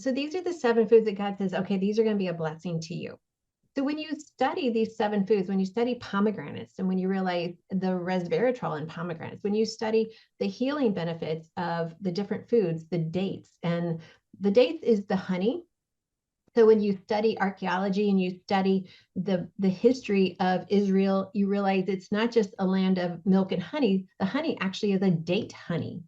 So these are the 7 foods that God says, okay, these are going to be a blessing to you. So when you study these 7 foods, when you study pomegranates and when you realize the resveratrol in pomegranates, when you study the healing benefits of the different foods, the dates, and the dates is the honey. So when you study archaeology and you study the history of Israel, you realize it's not just a land of milk and honey. The honey actually is a date honey.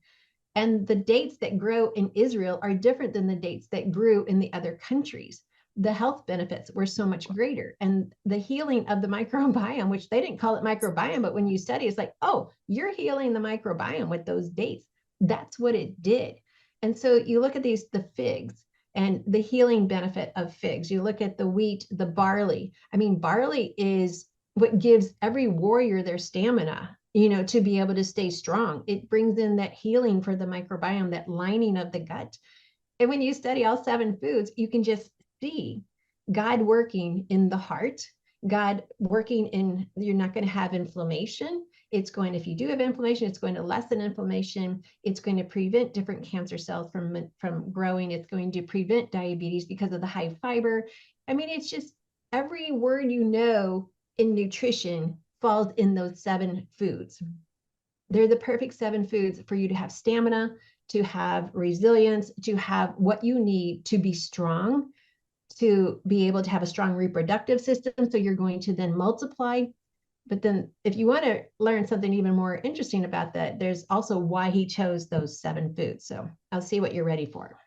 And the dates that grow in Israel are different than the dates that grew in the other countries. The health benefits were so much greater. And the healing of the microbiome, which they didn't call it microbiome, but when you study, it's like, oh, you're healing the microbiome with those dates. That's what it did. And so you look at the figs and the healing benefit of figs. You look at the wheat, the barley. I mean, barley is what gives every warrior their stamina, to be able to stay strong. It brings in that healing for the microbiome, that lining of the gut. And when you study all 7 foods, you can just see God working in the heart, God working in, you're not going to have inflammation. It's going, if you do have inflammation, it's going to lessen inflammation. It's going to prevent different cancer cells from growing. It's going to prevent diabetes because of the high fiber. I mean, it's just every word in nutrition falls in those 7 foods. They're the perfect 7 foods for you to have stamina, to have resilience, to have what you need to be strong, to be able to have a strong reproductive system. So you're going to then multiply. But then if you want to learn something even more interesting about that, there's also why he chose those 7 foods. So I'll see what you're ready for.